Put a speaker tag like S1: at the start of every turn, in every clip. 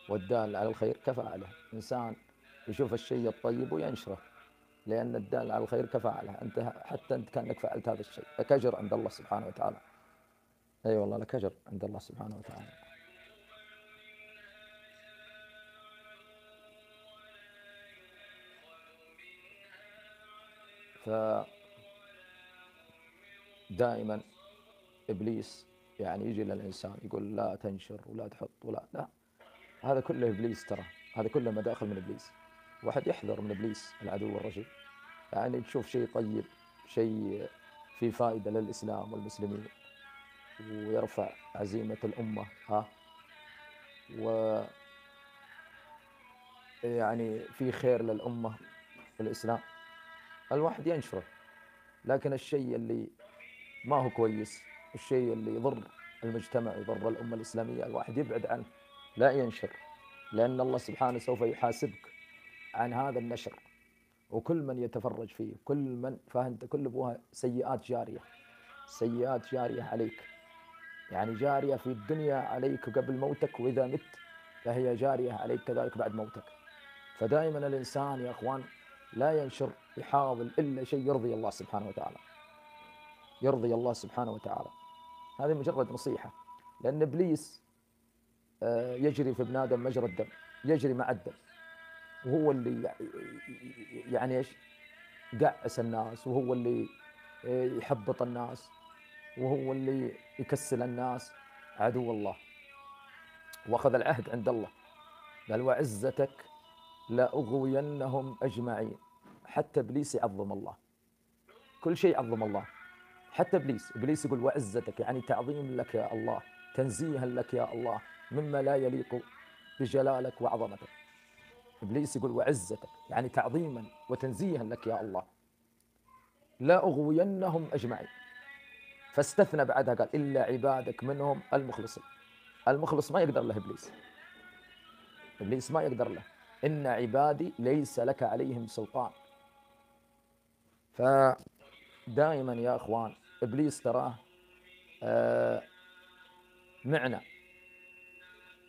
S1: والدال على الخير كفاعله. إنسان يشوف الشيء الطيب وينشره، لأن الدال على الخير كفاعله. أنت حتى أنت كأنك فعلت هذا الشيء، لك أجر عند الله سبحانه وتعالى. أي والله لك أجر عند الله سبحانه وتعالى. فدائما إبليس يعني يجي للإنسان يقول لا تنشر ولا تحط ولا لا، هذا كله إبليس ترى، هذا كله مداخل من إبليس. واحد يحذر من إبليس العدو الرجيم. يعني تشوف شيء طيب، شيء فيه فائدة للإسلام والمسلمين، ويرفع عزيمة الأمة، ها، ويعني في خير للأمة والإسلام، الواحد ينشره. لكن الشيء اللي ما هو كويس، الشيء اللي يضر المجتمع ويضر الأمة الإسلامية، الواحد يبعد عنه، لا ينشر، لأن الله سبحانه سوف يحاسبك عن هذا النشر. وكل من يتفرج فيه، كل من فهمت، كل أبوها سيئات جارية، سيئات جارية عليك، يعني جارية في الدنيا عليك قبل موتك، وإذا مت فهي جارية عليك كذلك بعد موتك. فدائما الإنسان يا أخوان لا ينشر، يحاول إلا شيء يرضي الله سبحانه وتعالى، يرضي الله سبحانه وتعالى. هذه مجرد نصيحة. لأن إبليس يجري في ابن آدم مجرى الدم، يجري مع الدم، وهو اللي يعني ايش، يدعس الناس، وهو اللي يحبط الناس، وهو اللي يكسل الناس، عدو الله. واخذ العهد عند الله، قال وعزتك لأغوينهم أجمعين. حتى إبليس يعظم الله، كل شيء يعظم الله، حتى إبليس يقول وعزتك، يعني تعظيم لك يا الله، تنزيها لك يا الله مما لا يليق بجلالك وعظمتك. إبليس يقول وعزتك، يعني تعظيما وتنزيها لك يا الله، لا أغوينهم أجمعين. فاستثنى بعدها قال إلا عبادك منهم المخلصين. المخلص ما يقدر له إبليس، إبليس ما يقدر له، إن عبادي ليس لك عليهم سلطان. فدائما يا أخوان إبليس تراه معنا،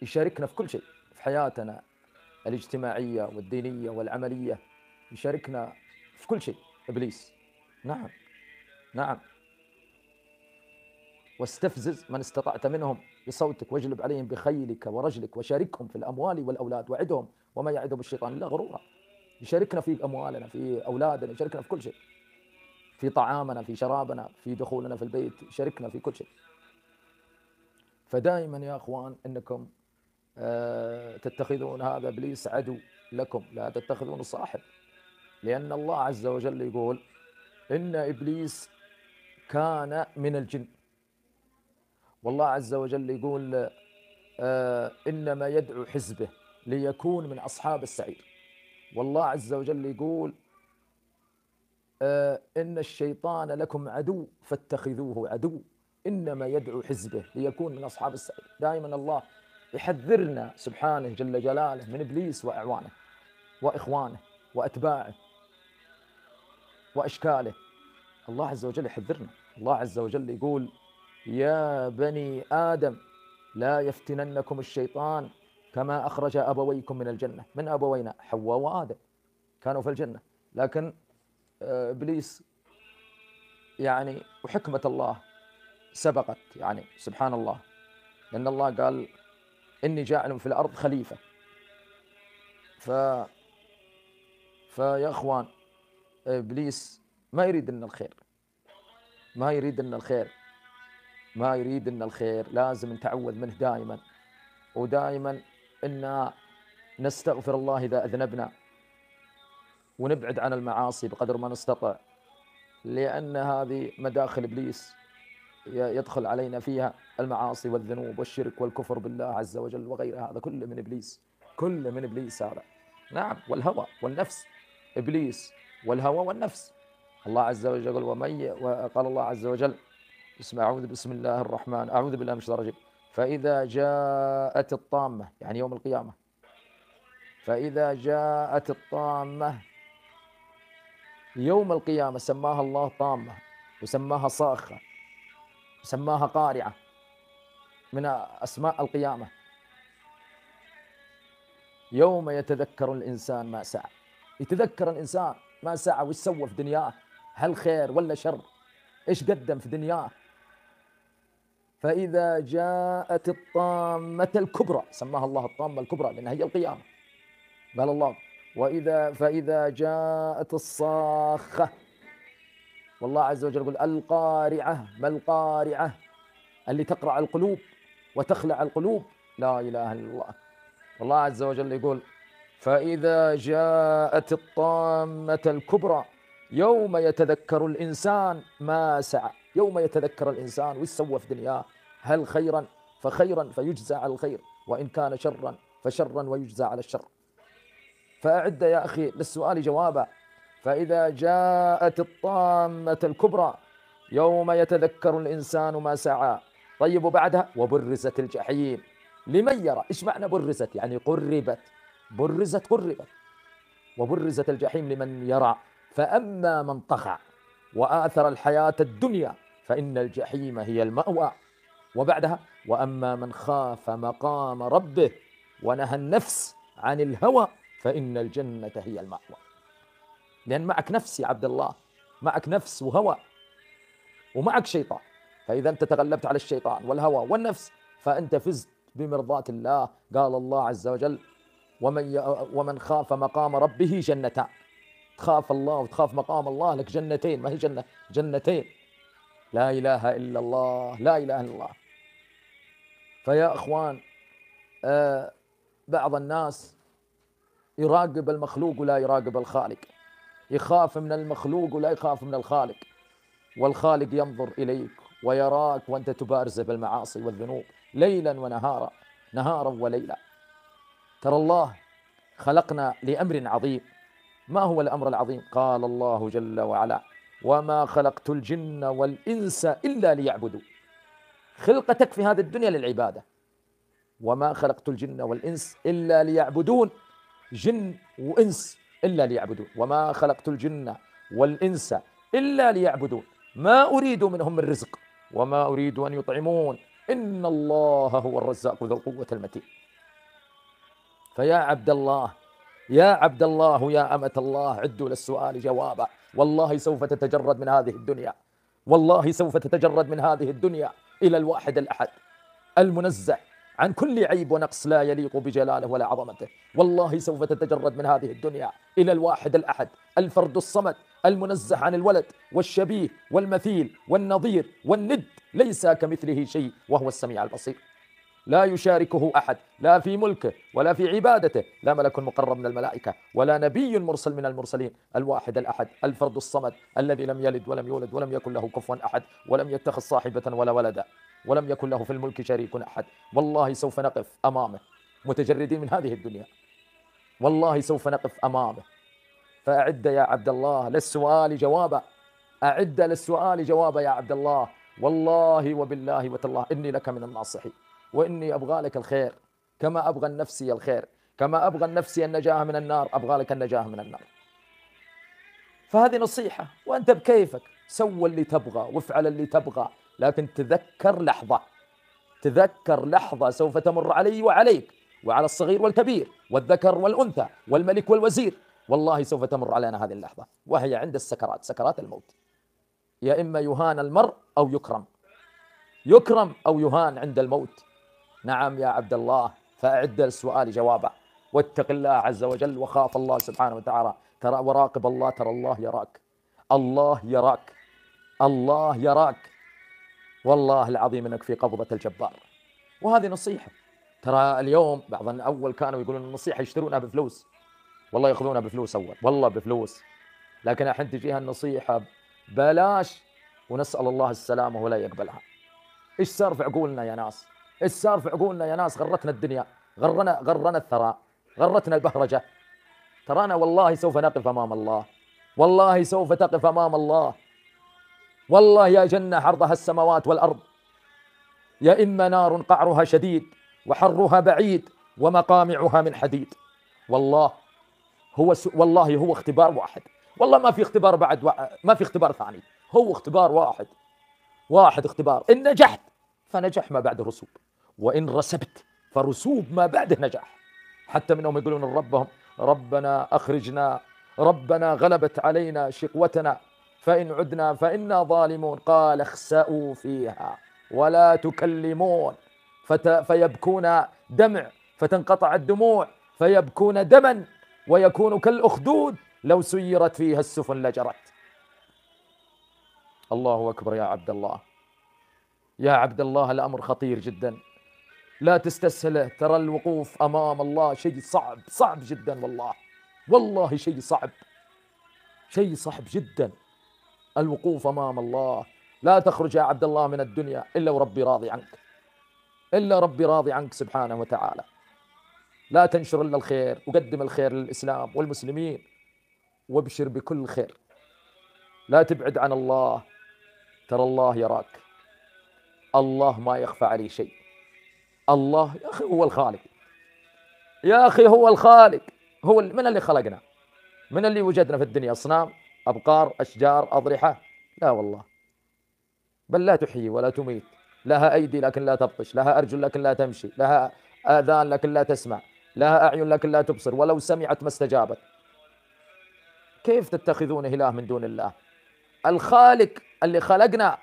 S1: يشاركنا في كل شيء في حياتنا الاجتماعية والدينية والعملية، يشاركنا في كل شيء إبليس. نعم، نعم. واستفزز من استطعت منهم بصوتك واجلب عليهم بخيلك ورجلك وشاركهم في الأموال والأولاد وعدهم وما يعدهم الشيطان إلا غرورا. يشاركنا في أموالنا، في أولادنا، يشاركنا في كل شيء، في طعامنا، في شرابنا، في دخولنا في البيت، يشاركنا في كل شيء. فدائما يا أخوان إنكم تتخذون هذا إبليس عدو لكم، لا تتخذون صاحب. لأن الله عز وجل يقول إن إبليس كان من الجن، والله عز وجل يقول إنما يدعو حزبه ليكون من أصحاب السعير. والله عز وجل يقول إن الشيطان لكم عدو فاتخذوه عدو، إنما يدعو حزبه ليكون من أصحاب السعير. دائما الله يحذرنا سبحانه جل جلاله من إبليس وأعوانه وإخوانه وأتباعه وأشكاله. الله عز وجل يحذرنا. الله عز وجل يقول يا بني آدم لا يفتننكم الشيطان كما أخرج أبويكم من الجنة. من أبوينا؟ حواء وآدم، كانوا في الجنة. لكن إبليس يعني وحكمة الله سبقت، يعني سبحان الله، لأن الله قال إني جاعل في الأرض خليفة. ف... فيا أخوان إبليس ما يريد لنا الخير، ما يريد لنا الخير، ما يريد لنا الخير. لازم نتعوذ منه دائما، ودائما إن نستغفر الله إذا أذنبنا، ونبعد عن المعاصي بقدر ما نستطع، لأن هذه مداخل إبليس يدخل علينا فيها المعاصي والذنوب والشرك والكفر بالله عز وجل وغيرها. هذا كله من إبليس، كله من إبليس هذا. نعم، والهوى والنفس، إبليس والهوى والنفس. الله عز وجل يقول وقال الله عز وجل بسم الله الرحمن، أعوذ بالله من الشيطان الرجيم. فإذا جاءت الطامة، يعني يوم القيامة، فإذا جاءت الطامة، يوم القيامة سماها الله طامة، وسماها صاخة، وسماها قارعة، من أسماء القيامة. يوم يتذكر الإنسان ما سعى. يتذكر الإنسان ما سعى وش سوى في دنياه، هل خير ولا شر، إيش قدم في دنياه. فإذا جاءت الطامة الكبرى، سماها الله الطامة الكبرى لأنها هي القيامة. قال الله فإذا جاءت الصاخة، والله عز وجل يقول القارعة. ما القارعة؟ اللي تقرع القلوب وتخلع القلوب. لا إله إلا الله. الله عز وجل يقول فإذا جاءت الطامة الكبرى يوم يتذكر الإنسان ما سعى. يوم يتذكر الإنسان وش سوى في دنياه، هل خيرا فخيرا فيجزى على الخير، وإن كان شرا فشرا ويجزى على الشر. فأعد يا أخي للسؤال جوابا. فإذا جاءت الطامة الكبرى يوم يتذكر الإنسان ما سعى. طيب وبعدها وبرزت الجحيم لمن يرى. إيش معنى برزت؟ يعني قربت. برزت قربت. وبرزت الجحيم لمن يرى. فأما من طغى وآثر الحياة الدنيا فإن الجحيم هي المأوى. وبعدها وأما من خاف مقام ربه ونهى النفس عن الهوى فإن الجنة هي المأوى. لأن معك نفس يا عبد الله، معك نفس وهوى ومعك شيطان. فإذا أنت تغلبت على الشيطان والهوى والنفس فأنت فزت بمرضاة الله. قال الله عز وجل ومن خاف مقام ربه جنتان. تخاف الله وتخاف مقام الله لك جنتين، ما هي جنة، جنتين. لا إله إلا الله، لا إله إلا الله. فيا أخوان، بعض الناس يراقب المخلوق ولا يراقب الخالق، يخاف من المخلوق ولا يخاف من الخالق، والخالق ينظر إليك ويراك وأنت تبارز بالمعاصي والذنوب ليلا ونهارا، نهارا وليلا. ترى الله خلقنا لأمر عظيم. ما هو الأمر العظيم؟ قال الله جل وعلا وما خلقت الجن والإنس إلا ليعبدون. خلقتك في هذه الدنيا للعبادة. وما خلقت الجن والإنس إلا ليعبدون. جن وإنس إلا ليعبدون. وما خلقت الجن والإنس إلا ليعبدون ما أريد منهم من رزق وما أريد أن يطعمون إن الله هو الرزاق ذو القوة المتين. فيا عبد الله، يا عبد الله، يا أمة الله، عدوا للسؤال جوابا. والله سوف تتجرد من هذه الدنيا، والله سوف تتجرد من هذه الدنيا إلى الواحد الأحد المنزه عن كل عيب ونقص لا يليق بجلاله ولا عظمته. والله سوف تتجرد من هذه الدنيا إلى الواحد الأحد الفرد الصمد المنزه عن الولد والشبيه والمثيل والنظير والند، ليس كمثله شيء وهو السميع البصير. لا يشاركه أحد لا في ملكه ولا في عبادته، لا ملك مقرب من الملائكة ولا نبي مرسل من المرسلين. الواحد الأحد الفرد الصمد الذي لم يلد ولم يولد ولم يكن له كفوا أحد ولم يتخذ صاحبة ولا ولدا ولم يكن له في الملك شريك أحد. والله سوف نقف أمامه متجردين من هذه الدنيا، والله سوف نقف أمامه. فأعد يا عبد الله للسؤال جوابا، أعد للسؤال جوابا يا عبد الله. والله وبالله وتالله إني لك من الناصحين، وإني أبغى لك الخير كما أبغى النفسي الخير، كما أبغى النفسي النجاة من النار أبغى لك النجاة من النار. فهذه نصيحة، وأنت بكيفك سوى اللي تبغى وافعل اللي تبغى، لكن تذكر لحظة، تذكر لحظة سوف تمر علي وعليك وعلى الصغير والكبير والذكر والأنثى والملك والوزير. والله سوف تمر علينا هذه اللحظة وهي عند السكرات، سكرات الموت. يا إما يهان المرء أو يكرم، يكرم أو يهان عند الموت. نعم يا عبد الله، فأعد السؤال جوابا، واتق الله عز وجل وخاف الله سبحانه وتعالى. ترى وراقب الله، ترى الله يراك، الله يراك، الله يراك. والله العظيم انك في قبضة الجبار. وهذه نصيحة. ترى اليوم بعض الأول كانوا يقولون النصيحة يشترونها بفلوس، والله يأخذونها بفلوس أول، والله بفلوس. لكن الحين تجيها النصيحة بلاش ونسأل الله السلامة ولا يقبلها. إيش صار في عقولنا يا ناس؟ إيش صار في عقولنا يا ناس؟ غرتنا الدنيا، غرنا الثراء، غرتنا البهرجة. ترانا والله سوف نقف أمام الله، والله سوف تقف أمام الله. والله يا جنة عرضها السماوات والأرض، يا إما نار قعرها شديد وحرها بعيد ومقامعها من حديد. والله والله هو اختبار واحد، والله ما في اختبار بعد ما في اختبار ثاني، هو اختبار واحد، واحد اختبار. إن نجحت فنجح ما بعد رسوب، وإن رسبت فرسوب ما بعده نجاح. حتى منهم يقولون لربهم: ربنا أخرجنا، ربنا غلبت علينا شقوتنا فإن عدنا فإنا ظالمون. قال: اخسأوا فيها ولا تكلمون، فيبكون دمع، فتنقطع الدموع، فيبكون دما، ويكون كالأخدود لو سيرت فيها السفن لجرت. الله أكبر يا عبد الله، يا عبد الله، الأمر خطير جدا، لا تستسهله. ترى الوقوف أمام الله شيء صعب، صعب جدا، والله والله شيء صعب، شيء صعب جدا الوقوف أمام الله. لا تخرج يا عبد الله من الدنيا إلا وربي راضي عنك، إلا ربي راضي عنك سبحانه وتعالى. لا تنشر إلا الخير، وقدم الخير للإسلام والمسلمين، وابشر بكل خير. لا تبعد عن الله، ترى الله يراك، الله ما يخفى عليه شيء. الله يا أخي هو الخالق، يا أخي هو الخالق، هو من اللي خلقنا؟ من اللي وجدنا في الدنيا؟ أصنام، أبقار، أشجار، أضرحة؟ لا والله، بل لا تحيي ولا تميت. لها أيدي لكن لا تبطش، لها أرجل لكن لا تمشي، لها آذان لكن لا تسمع، لها أعين لكن لا تبصر، ولو سمعت ما استجابت. كيف تتخذون إله من دون الله؟ الخالق اللي خلقنا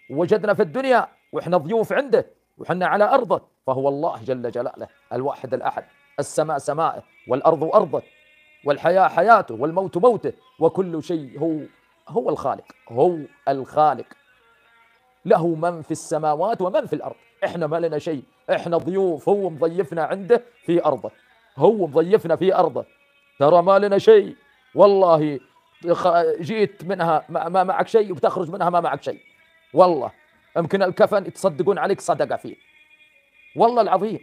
S1: وجدنا في الدنيا وإحنا ضيوف عنده وإحنا على أرضه، فهو الله جل جلاله الواحد الأحد. السماء سمائه، والأرض أرضه، والحياة حياته، والموت موته، وكل شيء هو الخالق، هو الخالق. له من في السماوات ومن في الأرض. إحنا ما لنا شيء، إحنا ضيوف، هو مضيفنا عنده في أرضه، هو مضيفنا في أرضه. ترى ما لنا شيء والله، جيت منها ما معك شيء، وبتخرج منها ما معك شيء. والله يمكن الكفن يتصدقون عليك صدقة فيه، والله العظيم،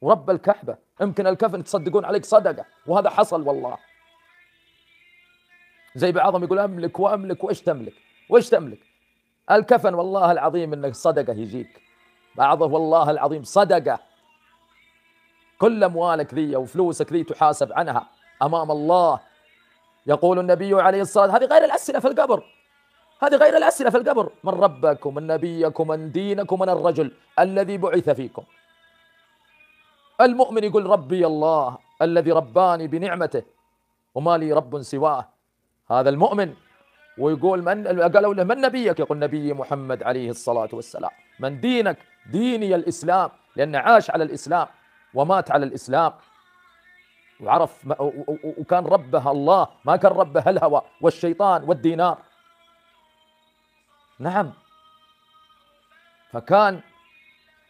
S1: ورب الكعبة يمكن الكفن يتصدقون عليك صدقة، وهذا حصل والله. زي بعضهم يقول أملك وأملك، وإيش تملك؟ وإيش تملك؟ الكفن والله العظيم إنك صدقة يجيك، بعضه والله العظيم صدقة. كل أموالك ذي وفلوسك ذي تحاسب عنها أمام الله. يقول النبي عليه الصلاة، هذه غير الأسئلة في القبر، هذه غير الأسئلة في القبر: من ربك ومن نبيك ومن دينك ومن الرجل الذي بعث فيكم. المؤمن يقول: ربي الله الذي رباني بنعمته وما لي رب سواه. هذا المؤمن. ويقول: قالوا له: من نبيك؟ يقول: نبي محمد عليه الصلاة والسلام. من دينك؟ ديني الإسلام، لأنه عاش على الإسلام ومات على الإسلام، وعرف وكان ربه الله، ما كان ربه الهوى والشيطان والدينار. نعم، فكان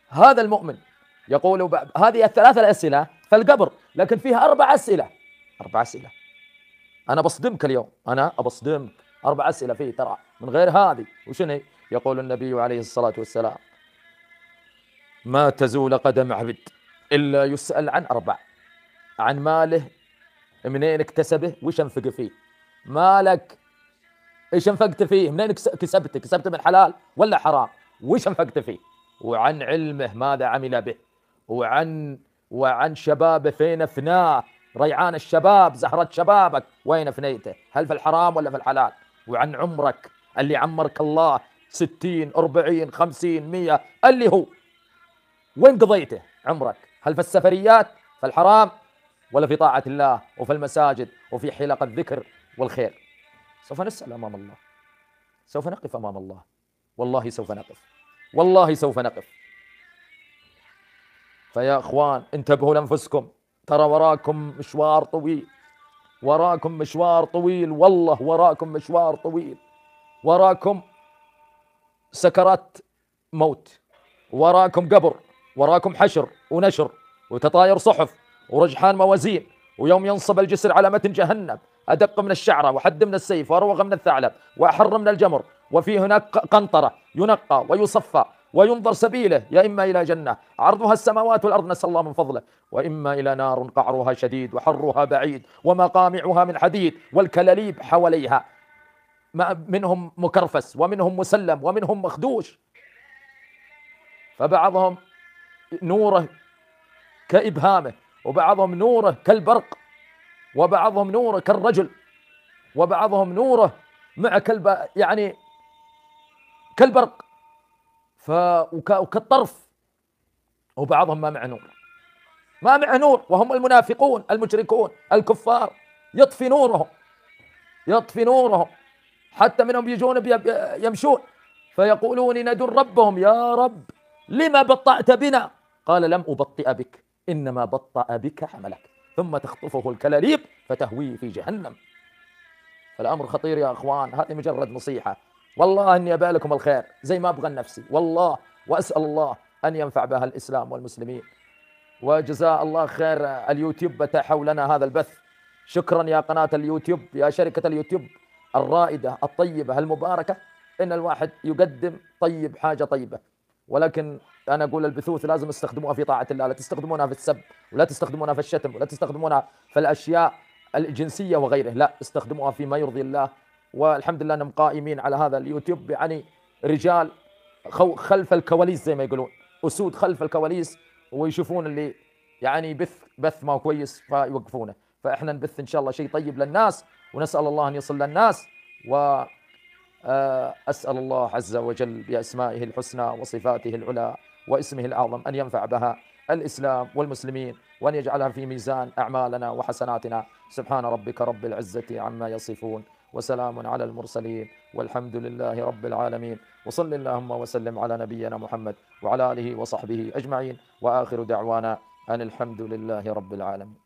S1: هذا المؤمن يقول هذه الثلاث الأسئلة في القبر، لكن فيها 4 أسئلة. 4 أسئلة. أنا بصدمك اليوم، أنا أبصدمك. 4 أسئلة فيه ترى من غير هذه. وشنو يقول النبي عليه الصلاة والسلام؟ ما تزول قدم عبد إلا يسأل عن 4: عن ماله، منين اكتسبه، وش انفق فيه. مالك ايش انفقت فيه، منين كسبته من حلال ولا حرام، وش انفقت فيه. وعن علمه، ماذا عمل به. وعن شبابه، فين افناه، ريعان الشباب، زهرة شبابك وين افنيته، هل في الحرام ولا في الحلال. وعن عمرك اللي عمرك الله 60 40 50 100، اللي هو وين قضيته عمرك، هل في السفريات، في الحرام، ولا في طاعة الله وفي المساجد وفي حلق الذكر والخير. سوف نسأل أمام الله، سوف نقف أمام الله، والله سوف نقف، والله سوف نقف. فيا أخوان انتبهوا لأنفسكم، ترى وراكم مشوار طويل، وراكم مشوار طويل، والله وراكم مشوار طويل، وراكم سكرات موت، وراكم قبر، وراكم حشر ونشر وتطاير صحف ورجحان موازين، ويوم ينصب الجسر على متن جهنم أدق من الشعرة وحد من السيف وأروغ من الثعلب وأحر من الجمر، وفي هناك قنطرة ينقى ويصفى وينظر سبيله، يا إما إلى جنة عرضها السماوات والأرض نسأل الله من فضله، وإما إلى نار قعرها شديد وحرها بعيد ومقامعها من حديد والكلاليب حواليها، منهم مكرفس ومنهم مسلم ومنهم مخدوش. فبعضهم نوره كإبهامه، وبعضهم نوره كالبرق، وبعضهم نوره كالرجل، وبعضهم نوره مع يعني كالبرق وكالطرف، وبعضهم ما مع نور. ما معه نور، وهم المنافقون المشركون الكفار، يطفي نورهم، يطفي نورهم. حتى منهم يجون يمشون فيقولون ينادون ربهم: يا رب لما بطأت بنا؟ قال: لم أبطئ بك، إنما بطأ بك حملك، ثم تخطفه الكلاليب فتهوي في جهنم. فالأمر خطير يا أخوان، هذه مجرد نصيحة، والله إني أبى لكم الخير زي ما أبغى لنفسي والله، وأسأل الله أن ينفع بها الإسلام والمسلمين. وجزاء الله خير اليوتيوب أتاحوا لنا هذا البث. شكرا يا قناة اليوتيوب، يا شركة اليوتيوب الرائدة الطيبة المباركة، إن الواحد يقدم طيب حاجة طيبة. ولكن أنا أقول البثوث لازم استخدموها في طاعة الله، لا تستخدمونها في السب، ولا تستخدمونها في الشتم، ولا تستخدمونها في الأشياء الجنسية وغيره، لا، استخدموها فيما يرضي الله. والحمد لله أنهم قائمين على هذا اليوتيوب، يعني رجال خلف الكواليس زي ما يقولون، أسود خلف الكواليس، ويشوفون اللي يعني بث ما هو كويس فيوقفونه. فإحنا نبث إن شاء الله شيء طيب للناس، ونسأل الله أن يصل للناس. وأسأل الله عز وجل بأسمائه الحسنى وصفاته العلى واسمه الأعظم أن ينفع بها الإسلام والمسلمين، وأن يجعلها في ميزان أعمالنا وحسناتنا. سبحان ربك رب العزة عما يصفون، وسلام على المرسلين، والحمد لله رب العالمين. وصل اللهم وسلم على نبينا محمد وعلى آله وصحبه أجمعين، وآخر دعوانا أن الحمد لله رب العالمين.